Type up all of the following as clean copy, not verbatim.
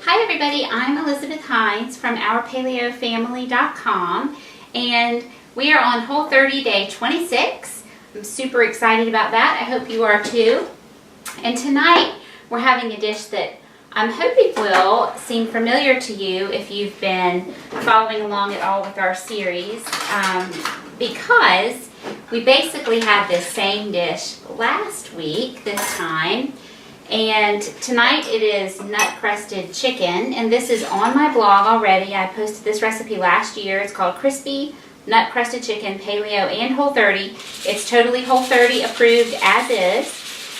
Hi everybody, I'm Elizabeth Hines from OurPaleoFamily.com, and we are on Whole30 Day 26. I'm super excited about that. I hope you are too. And tonight we're having a dish that I'm hoping will seem familiar to you if you've been following along at all with our series, because we basically had this same dish last week this time. And tonight it is nut-crusted chicken, and this is on my blog already. I posted this recipe last year. It's called Crispy Nut-Crusted Chicken, Paleo and Whole30. It's totally Whole30 approved as is.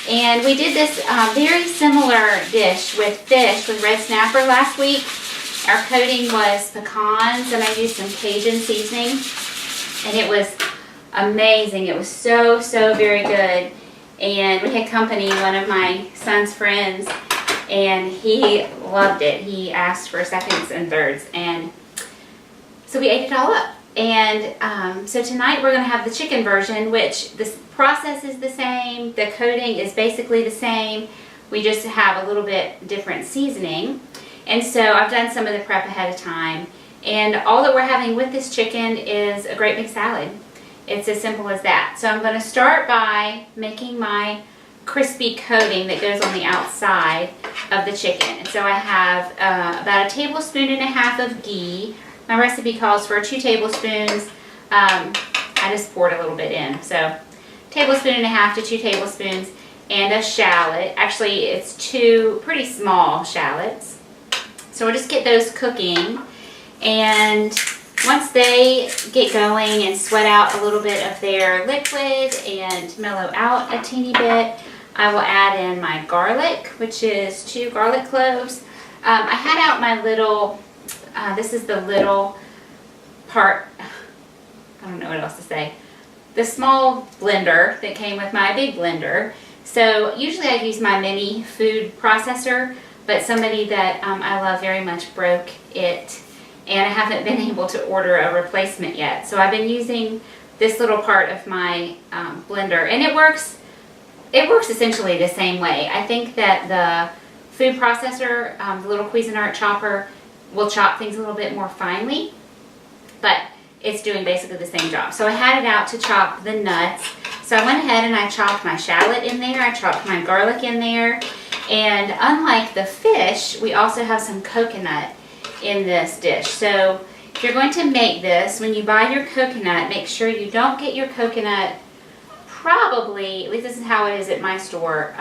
And we did this very similar dish with fish with red snapper last week. Our coating was pecans, and I used some Cajun seasoning, and it was amazing. It was so very good. And we had company, one of my son's friends, and he loved it. He asked for seconds and thirds, and so we ate it all up. And so tonight we're going to have the chicken version, which the process is the same, the coating is basically the same, we just have a little bit different seasoning. And so I've done some of the prep ahead of time, and all that we're having with this chicken is a great big salad. It's as simple as that. So I'm going to start by making my crispy coating that goes on the outside of the chicken. And so I have about 1.5 tablespoons of ghee. My recipe calls for 2 tablespoons. I just poured a little bit in. So 1.5 tablespoons to 2 tablespoons, and a shallot. Actually, it's 2 pretty small shallots. So we'll just get those cooking, and once they get going and sweat out a little bit of their liquid and mellow out a teeny bit, I will add in my garlic, which is 2 garlic cloves. I had out my little, this is the little part, I don't know what else to say, the small blender that came with my big blender. So usually I use my mini food processor, but somebody that I love very much broke it, and I haven't been able to order a replacement yet. So I've been using this little part of my blender, and it works essentially the same way. I think that the food processor, the little Cuisinart chopper, will chop things a little bit more finely, but it's doing basically the same job. So I had it out to chop the nuts. So I went ahead and I chopped my shallot in there, I chopped my garlic in there, and unlike the fish, we also have some coconut in this dish. So if you're going to make this, when you buy your coconut, make sure you don't get your coconut, probably, at least this is how it is at my store,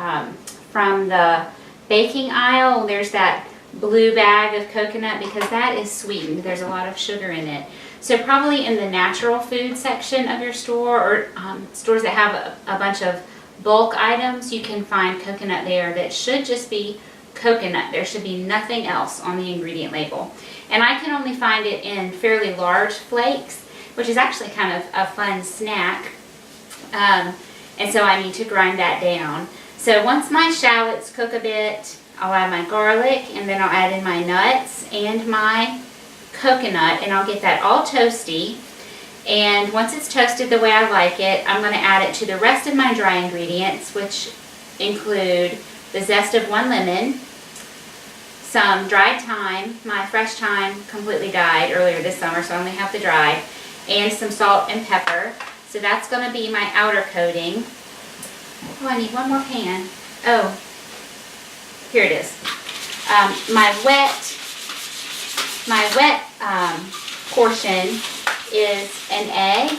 from the baking aisle. There's that blue bag of coconut, because that is sweetened. There's a lot of sugar in it. So probably in the natural food section of your store, or stores that have a bunch of bulk items, you can find coconut there that should just be coconut. There should be nothing else on the ingredient label. And I can only find it in fairly large flakes, which is actually kind of a fun snack. And so I need to grind that down. So once my shallots cook a bit, I'll add my garlic, and then I'll add in my nuts and my coconut, and I'll get that all toasty. And once it's toasted the way I like it, I'm going to add it to the rest of my dry ingredients, which include the zest of 1 lemon, some dried thyme. My fresh thyme completely died earlier this summer, so I only have the dried, and some salt and pepper. So that's going to be my outer coating. Oh, I need one more pan. Oh, here it is. My wet portion is an egg,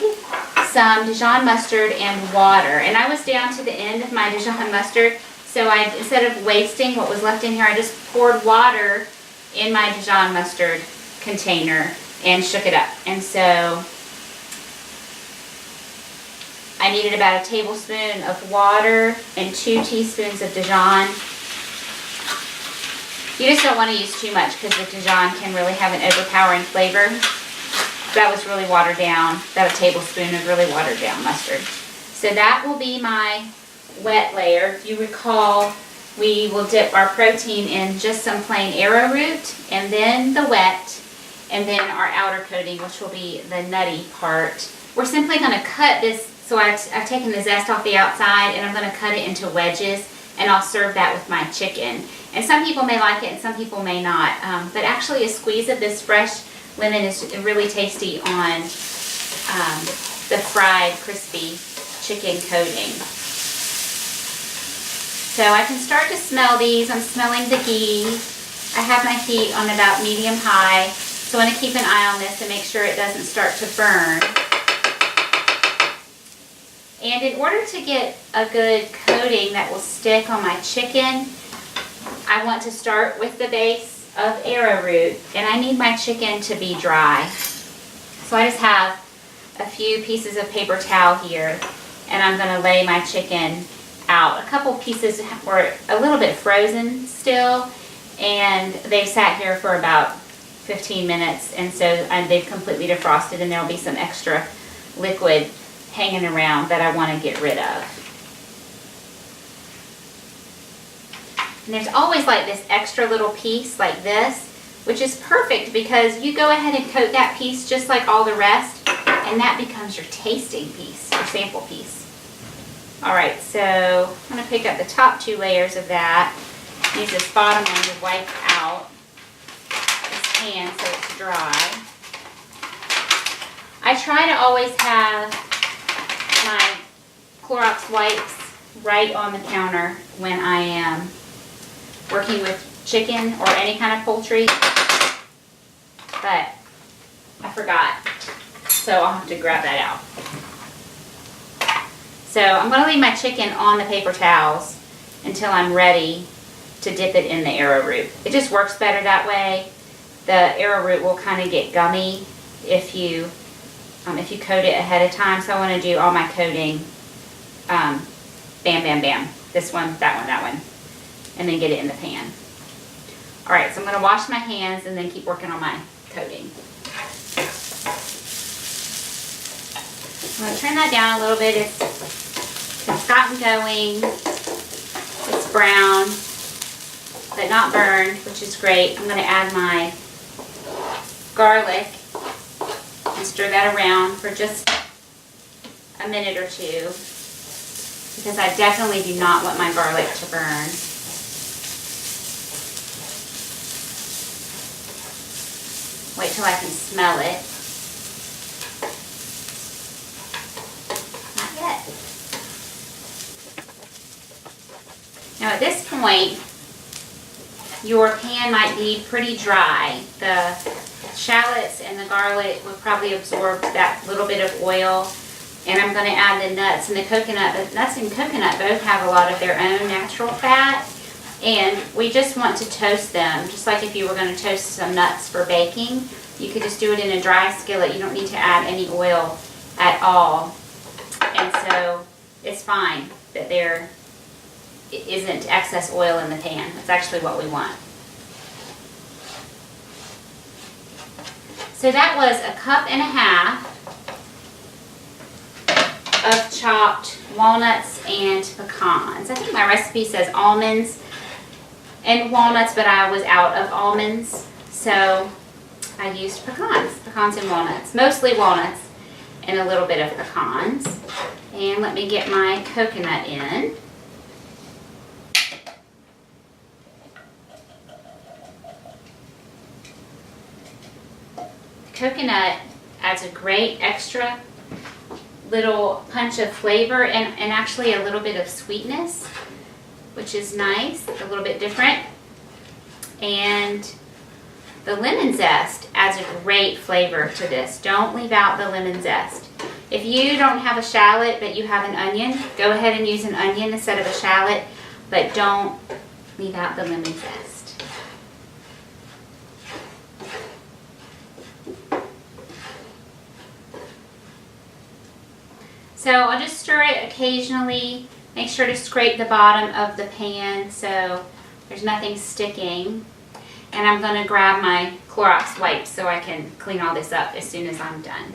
some Dijon mustard, and water. And I was down to the end of my Dijon mustard, so instead of wasting what was left in here, I just poured water in my Dijon mustard container and shook it up. And so I needed about 1 tablespoon of water and 2 teaspoons of Dijon. You just don't want to use too much, because the Dijon can really have an overpowering flavor. That was really watered down. About 1 tablespoon of really watered down mustard. So that will be my wet layer. If you recall, we will dip our protein in just some plain arrowroot, and then the wet, and then our outer coating, which will be the nutty part. We're simply going to cut this. So I've taken the zest off the outside, and I'm going to cut it into wedges and I'll serve that with my chicken. And some people may like it and some people may not. But actually a squeeze of this fresh lemon is really tasty on the fried crispy chicken coating. So I can start to smell these. I'm smelling the ghee. I have my heat on about medium high. So I want to keep an eye on this and make sure it doesn't start to burn. And in order to get a good coating that will stick on my chicken, I want to start with the base of arrowroot, and I need my chicken to be dry. So I just have a few pieces of paper towel here, and I'm going to lay my chicken out. A couple pieces were a little bit frozen still, and they've sat here for about 15 minutes, and so they've completely defrosted, and there'll be some extra liquid hanging around that I want to get rid of. And there's always like this extra little piece like this, which is perfect because you go ahead and coat that piece just like all the rest, and that becomes your tasting piece, your sample piece. Alright, so I'm going to pick up the top 2 layers of that. Use this bottom one to wipe out this pan so it's dry. I try to always have my Clorox wipes right on the counter when I am working with chicken or any kind of poultry, but I forgot, so I'll have to grab that out. So I'm going to leave my chicken on the paper towels until I'm ready to dip it in the arrowroot. It just works better that way. The arrowroot will kind of get gummy if you coat it ahead of time. So I want to do all my coating, bam, bam, bam. This one, that one, and then get it in the pan. All right, so I'm going to wash my hands and then keep working on my coating. I'm going to turn that down a little bit. It's gotten going. It's brown, but not burned, which is great. I'm going to add my garlic and stir that around for just a minute or two, because I definitely do not want my garlic to burn. Wait till I can smell it. Not yet. Now at this point, your pan might be pretty dry. The shallots and the garlic will probably absorb that little bit of oil. And I'm going to add the nuts and the coconut. The nuts and coconut both have a lot of their own natural fat. And we just want to toast them, just like if you were going to toast some nuts for baking. You could just do it in a dry skillet. You don't need to add any oil at all. And so it's fine that there isn't excess oil in the pan. That's actually what we want. So that was 1.5 cups of chopped walnuts and pecans. I think my recipe says almonds and walnuts, but I was out of almonds, so I used pecans and walnuts, mostly walnuts and a little bit of pecans. And let me get my coconut in. Coconut adds a great extra little punch of flavor and actually a little bit of sweetness, which is nice, a little bit different. And the lemon zest adds a great flavor to this. Don't leave out the lemon zest. If you don't have a shallot but you have an onion, go ahead and use an onion instead of a shallot, but don't leave out the lemon zest. So I'll just stir it occasionally. Make sure to scrape the bottom of the pan so there's nothing sticking. And I'm going to grab my Clorox wipes so I can clean all this up as soon as I'm done.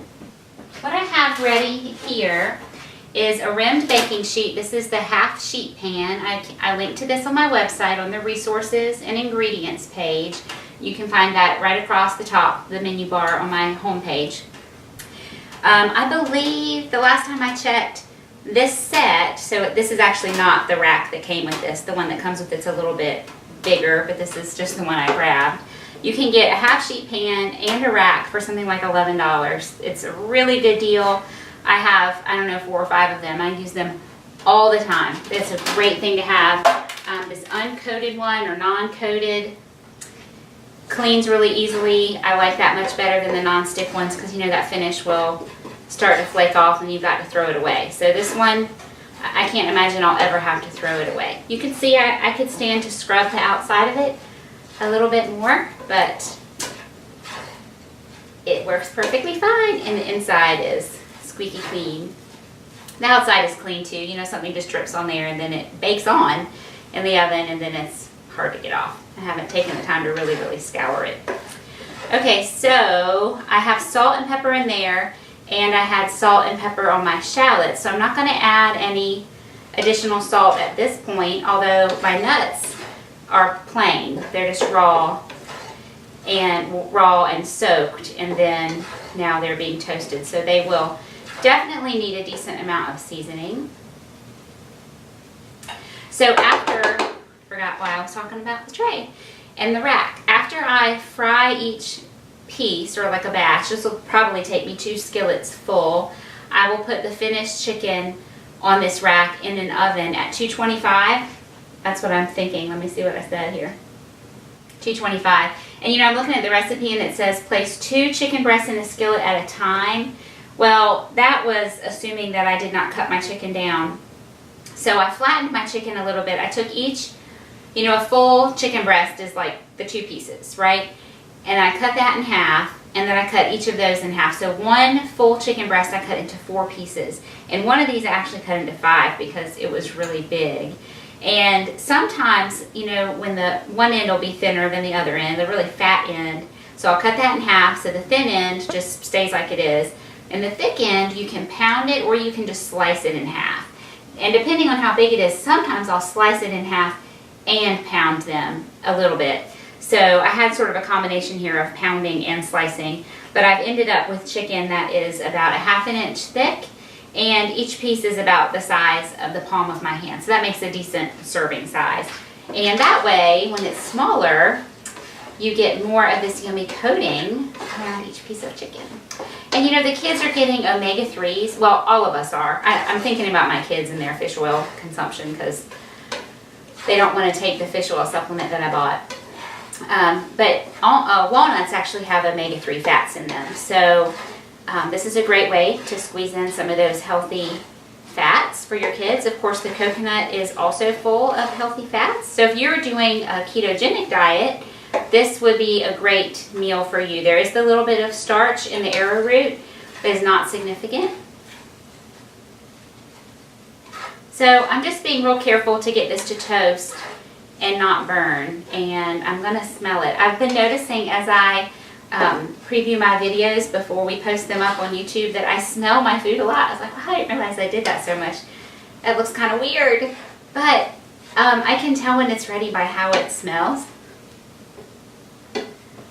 What I have ready here is a rimmed baking sheet. This is the half sheet pan. I linked to this on my website on the resources and ingredients page. You can find that right across the top, the menu bar on my homepage. I believe the last time I checked, this set, so this is actually not the rack that came with this. The one that comes with it's a little bit bigger, but this is just the one I grabbed. You can get a half sheet pan and a rack for something like $11. It's a really good deal. I have, I don't know, 4 or 5 of them. I use them all the time. It's a great thing to have. This uncoated one or non-coated cleans really easily. I like that much better than the non-stick ones because you know that finish will start to flake off and you've got to throw it away. So this one, I can't imagine I'll ever have to throw it away. You can see I could stand to scrub the outside of it a little bit more, but it works perfectly fine, and the inside is squeaky clean. The outside is clean too. You know, something just drips on there and then it bakes on in the oven and then it's hard to get off. I haven't taken the time to really scour it. Okay, so I have salt and pepper in there, and I had salt and pepper on my shallots, so I'm not going to add any additional salt at this point, although my nuts are plain. They're just raw and soaked, and then now they're being toasted, so they will definitely need a decent amount of seasoning. So after, forgot why I was talking about the tray and the rack. After I fry each piece, or like a batch, this will probably take me 2 skillets full, I will put the finished chicken on this rack in an oven at 225. That's what I'm thinking. Let me see what I said here. 225. And you know, I'm looking at the recipe and it says place 2 chicken breasts in a skillet at a time. Well, that was assuming that I did not cut my chicken down. So I flattened my chicken a little bit. I took each, you know, a full chicken breast is like the 2 pieces, right? And I cut that in half, and then I cut each of those in half. So one full chicken breast I cut into 4 pieces. And one of these I actually cut into 5 because it was really big. And sometimes, you know, when the one end will be thinner than the other end, the really fat end. So I'll cut that in half so the thin end just stays like it is. And the thick end, you can pound it or you can just slice it in half. And depending on how big it is, sometimes I'll slice it in half and pound them a little bit. So I had sort of a combination here of pounding and slicing, but I've ended up with chicken that is about a ½ inch thick, and each piece is about the size of the palm of my hand. So that makes a decent serving size. And that way, when it's smaller, you get more of this yummy coating around each piece of chicken. And you know, the kids are getting omega-3s. Well, all of us are. I'm thinking about my kids and their fish oil consumption because they don't want to take the fish oil supplement that I bought. But walnuts actually have omega-3 fats in them. So this is a great way to squeeze in some of those healthy fats for your kids. Of course, the coconut is also full of healthy fats. So if you're doing a ketogenic diet, this would be a great meal for you. There is the little bit of starch in the arrowroot, but it's not significant. So I'm just being real careful to get this to toast and not burn, and I'm going to smell it. I've been noticing as I preview my videos before we post them up on YouTube that I smell my food a lot. I was like, well, I didn't realize I did that so much. It looks kind of weird, but I can tell when it's ready by how it smells.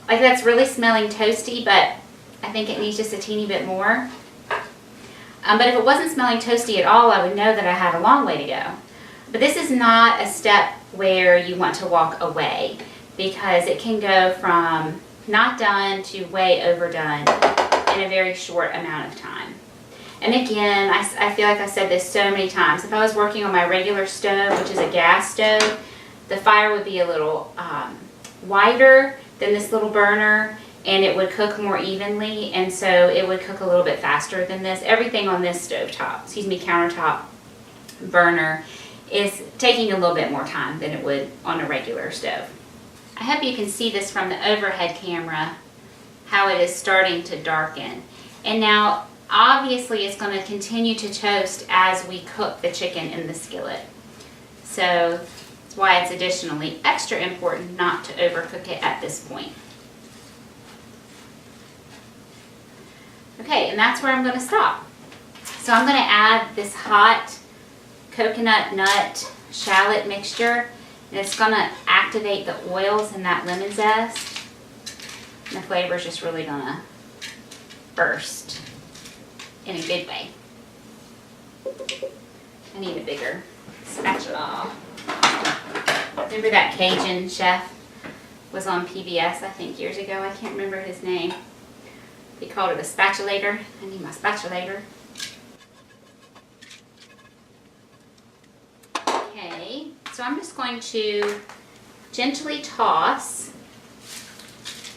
Like, that's really smelling toasty, but I think it needs just a teeny bit more. But if it wasn't smelling toasty at all, I would know that I had a long way to go. But this is not a step where you want to walk away, because it can go from not done to way overdone in a very short amount of time. And again, I feel like I've said this so many times. If I was working on my regular stove, which is a gas stove, the fire would be a little wider than this little burner, and it would cook more evenly, and so it would cook a little bit faster than this. Everything on this countertop burner is taking a little bit more time than it would on a regular stove. I hope you can see this from the overhead camera, how it is starting to darken. And now, obviously, it's going to continue to toast as we cook the chicken in the skillet. So that's why it's additionally extra important not to overcook it at this point. Okay, and that's where I'm going to stop. So I'm going to add this hot coconut nut shallot mixture, and it's going to activate the oils in that lemon zest, and the flavor is just really going to burst in a good way. I need a bigger spatula. Remember that Cajun chef was on PBS, I think, years ago. I can't remember his name. He called it a spatulator. I need my spatulator. Okay, so I'm just going to gently toss.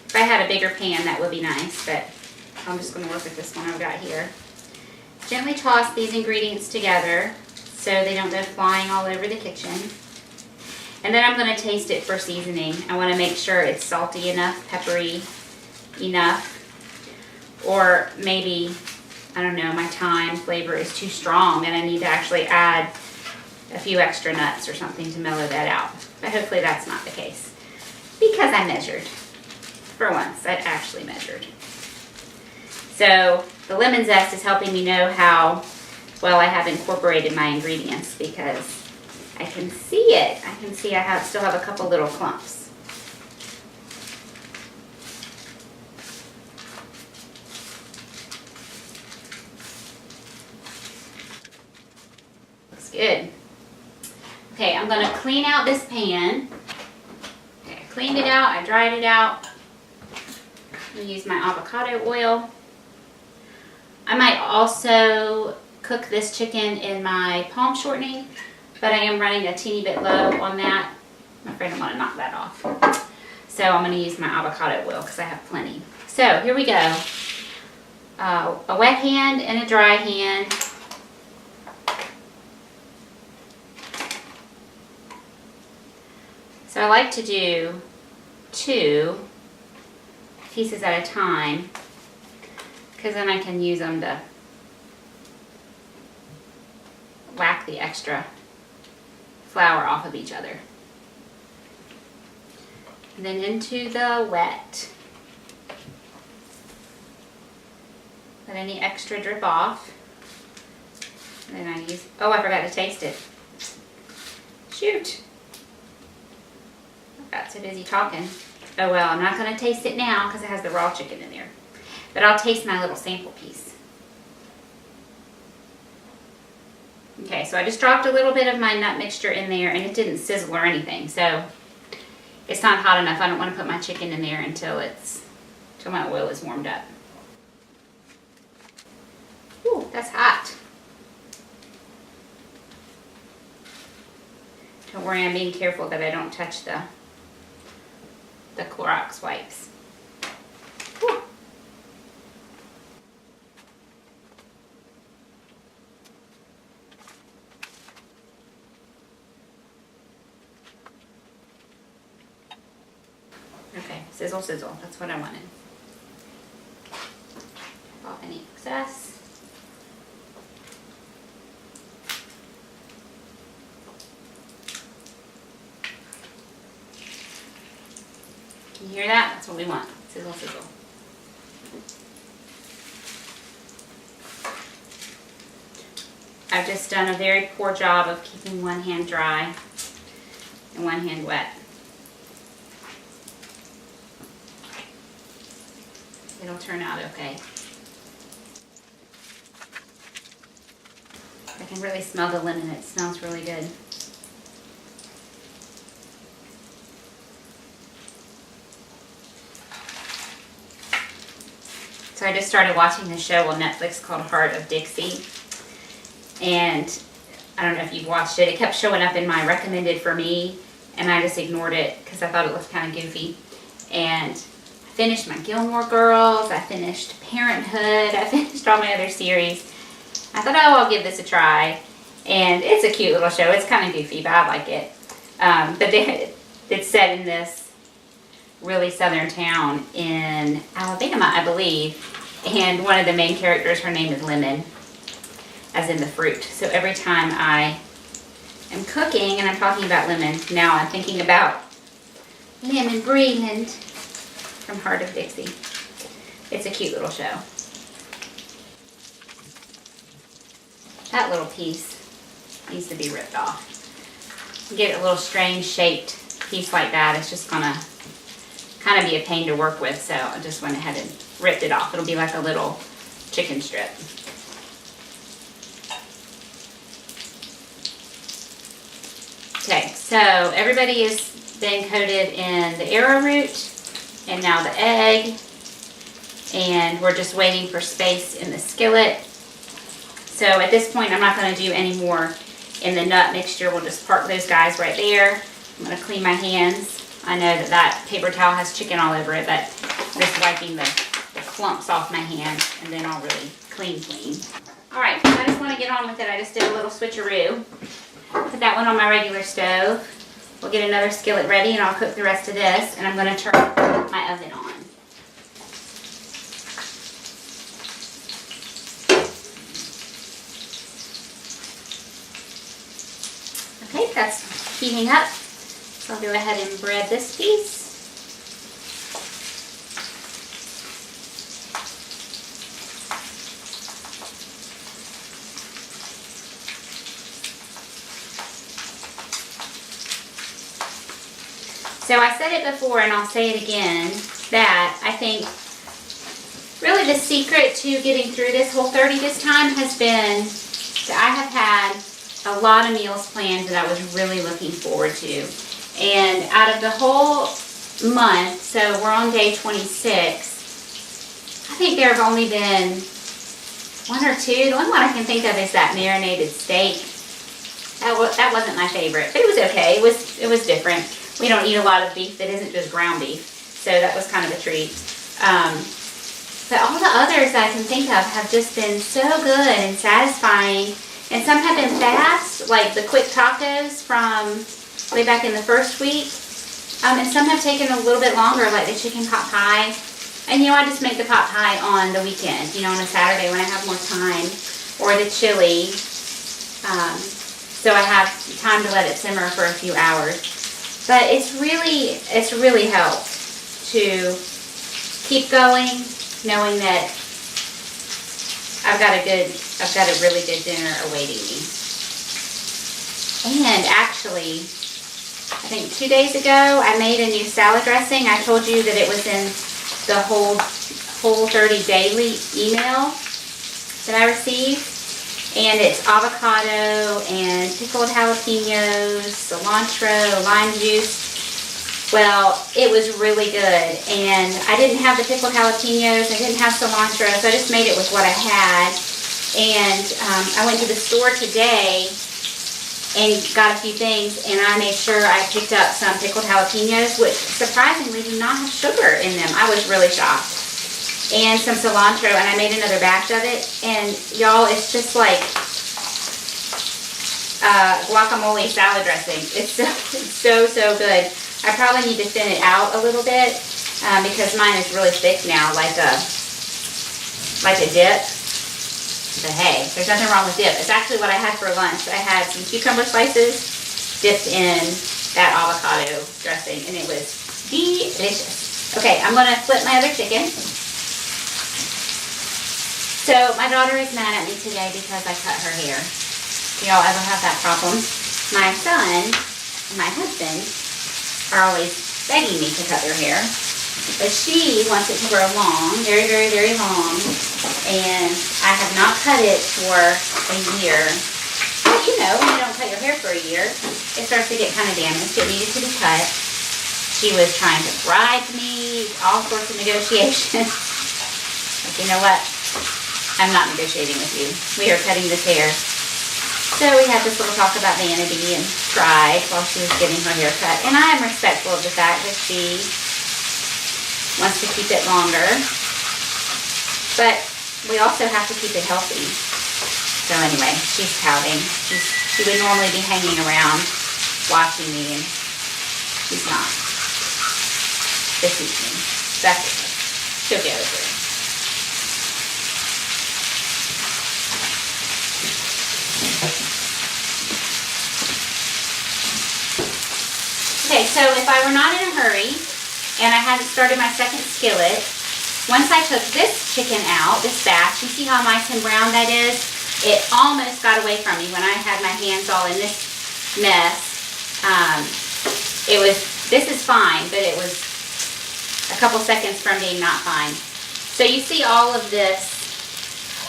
If I had a bigger pan, that would be nice, but I'm just going to work with this one I've got here. Gently toss these ingredients together so they don't go flying all over the kitchen. And then I'm going to taste it for seasoning. I want to make sure it's salty enough, peppery enough, or maybe, I don't know, my thyme flavor is too strong and I need to actually add a few extra nuts or something to mellow that out. But hopefully that's not the case, because I measured. For once, I actually measured. So the lemon zest is helping me know how well I have incorporated my ingredients, because I can see it. I can see I still have a couple little clumps. Looks good. Okay, I'm going to clean out this pan. Okay, I cleaned it out. I dried it out. I'm going to use my avocado oil. I might also cook this chicken in my palm shortening, but I am running a teeny bit low on that. I'm afraid I'm going to knock that off. So I'm going to use my avocado oil because I have plenty. So here we go. A wet hand and a dry hand. So I like to do 2 pieces at a time, because then I can use them to whack the extra flour off of each other. And then into the wet. Let any extra drip off. And then I use, oh, I forgot to taste it. Shoot. I got so busy talking. Oh well, I'm not going to taste it now because it has the raw chicken in there. But I'll taste my little sample piece. Okay, so I just dropped a little bit of my nut mixture in there, and it didn't sizzle or anything, so it's not hot enough. I don't want to put my chicken in there until my oil is warmed up. Ooh, that's hot. Don't worry, I'm being careful that I don't touch the Clorox wipes. Whew. Okay, sizzle, sizzle. That's what I wanted. Off any excess. Can you hear that? That's what we want. Sizzle, sizzle. I've just done a very poor job of keeping one hand dry and one hand wet. It'll turn out okay. I can really smell the lemon. It smells really good. So I just started watching this show on Netflix called Heart of Dixie. And I don't know if you've watched it. It kept showing up in my recommended for me, and I just ignored it because I thought it looked kind of goofy. And I finished my Gilmore Girls. I finished Parenthood. I finished all my other series. I thought, oh, I'll give this a try. And it's a cute little show. It's kind of goofy, but I like it. But it's set in this really southern town in Alabama, I believe. And one of the main characters, her name is Lemon, as in the fruit. So every time I am cooking and I'm talking about lemon, now I'm thinking about Lemon Breland from Heart of Dixie. It's a cute little show. That little piece needs to be ripped off. Get a little strange shaped piece like that. It's just gonna kind of be a pain to work with, so I just went ahead and ripped it off. It'll be like a little chicken strip. Okay, so everybody has been coated in the arrowroot and now the egg, and we're just waiting for space in the skillet. So at this point, I'm not going to do any more in the nut mixture. We'll just park those guys right there. I'm going to clean my hands. I know that that paper towel has chicken all over it, but I'm just wiping the clumps off my hand, and then I'll really clean. All right, so I just want to get on with it. I just did a little switcheroo. Put that one on my regular stove. We'll get another skillet ready, and I'll cook the rest of this, and I'm going to turn my oven on. Okay, that's heating up. So I'll go ahead and bread this piece. So I said it before and I'll say it again, that I think really the secret to getting through this Whole30 this time has been that I have had a lot of meals planned that I was really looking forward to. And out of the whole month, so we're on day 26, I think there have only been one or two. The only one I can think of is that marinated steak. That wasn't my favorite, but it was okay. It was different. We don't eat a lot of beef that isn't just ground beef, so that was kind of a treat. But all the others I can think of have just been so good and satisfying, and some have been fast, like the quick tacos from way back in the first week, and some have taken a little bit longer, like the chicken pot pie. And you know, I just make the pot pie on the weekend, you know, on a Saturday when I have more time, or the chili, so I have time to let it simmer for a few hours. But it's really helped to keep going, knowing that I've got a really good dinner awaiting me. And actually, I think 2 days ago, I made a new salad dressing. I told you that it was in the Whole30 Daily email that I received. And it's avocado and pickled jalapenos, cilantro, lime juice. Well, it was really good. And I didn't have the pickled jalapenos, I didn't have cilantro, so I just made it with what I had. And I went to the store today and got a few things, and I made sure I picked up some pickled jalapenos, which surprisingly do not have sugar in them. I was really shocked. And some cilantro, and I made another batch of it, and y'all, it's just like guacamole salad dressing. It's so good. I probably need to thin it out a little bit because mine is really thick now, like a dip. But hey, there's nothing wrong with dip. It's actually what I had for lunch. I had some cucumber slices dipped in that avocado dressing, and it was delicious. Okay, I'm gonna flip my other chicken. So my daughter is mad at me today because I cut her hair. Do y'all ever have that problem? My son and my husband are always begging me to cut their hair, but she wants it to grow long, very, very, very long, and I have not cut it for a year. But you know, when you don't cut your hair for a year, it starts to get kind of damaged. It needed to be cut. She was trying to bribe me, all sorts of negotiations. But you know what? I'm not negotiating with you. We are cutting this hair. So we had this little talk about vanity and pride while she was getting her hair cut. And I am respectful of the fact that she wants to keep it longer. But we also have to keep it healthy. So anyway, she's pouting. She would normally be hanging around watching me, and she's not. This evening. That's it. She'll get over it. Okay, so if I were not in a hurry and I hadn't started my second skillet, once I took this chicken out, this batch, you see how nice and brown that is? It almost got away from me when I had my hands all in this mess. This is fine, but it was a couple seconds from being not fine. So you see all of this,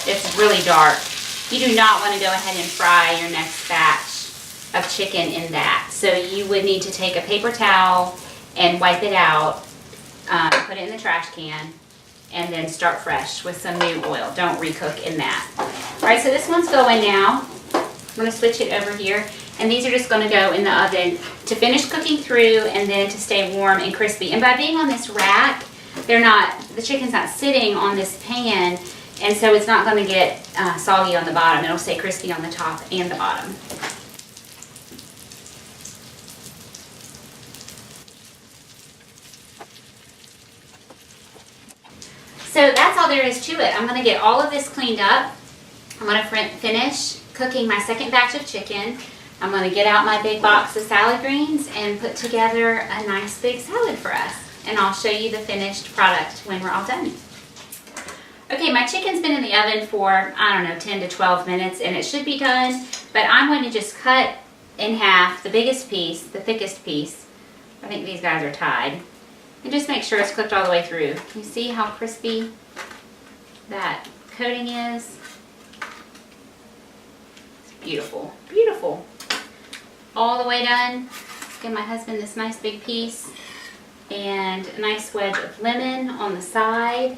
it's really dark. You do not want to go ahead and fry your next batch of chicken in that. So you would need to take a paper towel and wipe it out, put it in the trash can, and then start fresh with some new oil. Don't recook in that. All right, so this one's going now. I'm gonna switch it over here. And these are just gonna go in the oven to finish cooking through and then to stay warm and crispy. And by being on this rack, the chicken's not sitting on this pan, and so it's not gonna get soggy on the bottom. It'll stay crispy on the top and the bottom. So that's all there is to it. I'm gonna get all of this cleaned up. I'm gonna finish cooking my second batch of chicken. I'm gonna get out my big box of salad greens and put together a nice big salad for us. And I'll show you the finished product when we're all done. Okay, my chicken's been in the oven for, I don't know, 10 to 12 minutes, and it should be done. But I'm going to just cut in half the biggest piece, the thickest piece. I think these guys are tied. And just make sure it's cooked all the way through. Can you see how crispy that coating is? It's beautiful, beautiful. All the way done. Give my husband this nice big piece. And a nice wedge of lemon on the side.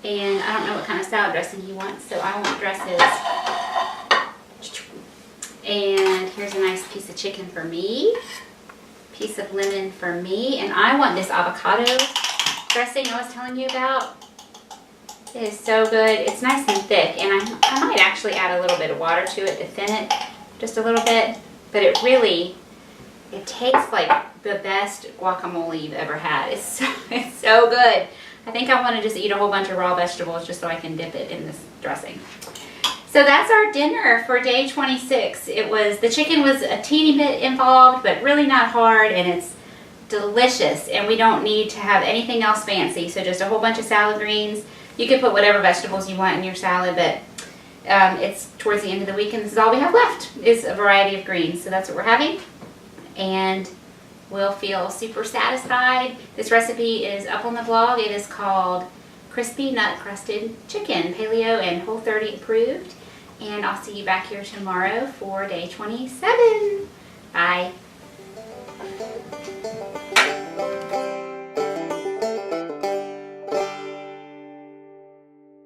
And I don't know what kind of salad dressing he wants, so I won't dress his. And here's a nice piece of chicken for me. Piece of lemon for me. And I want this avocado dressing I was telling you about. It is so good. It's nice and thick, and I might actually add a little bit of water to it to thin it just a little bit. But it tastes like the best guacamole you've ever had. It's so good. I think I want to just eat a whole bunch of raw vegetables just so I can dip it in this dressing. So that's our dinner for day 26. The chicken was a teeny bit involved, but really not hard, and it's delicious. And we don't need to have anything else fancy. So just a whole bunch of salad greens. You can put whatever vegetables you want in your salad, but it's towards the end of the week, and this is all we have left is a variety of greens. So that's what we're having, and we'll feel super satisfied. This recipe is up on the blog. It is called Crispy Nut-Crusted Chicken, Paleo and Whole30 approved. And I'll see you back here tomorrow for day 27. Bye.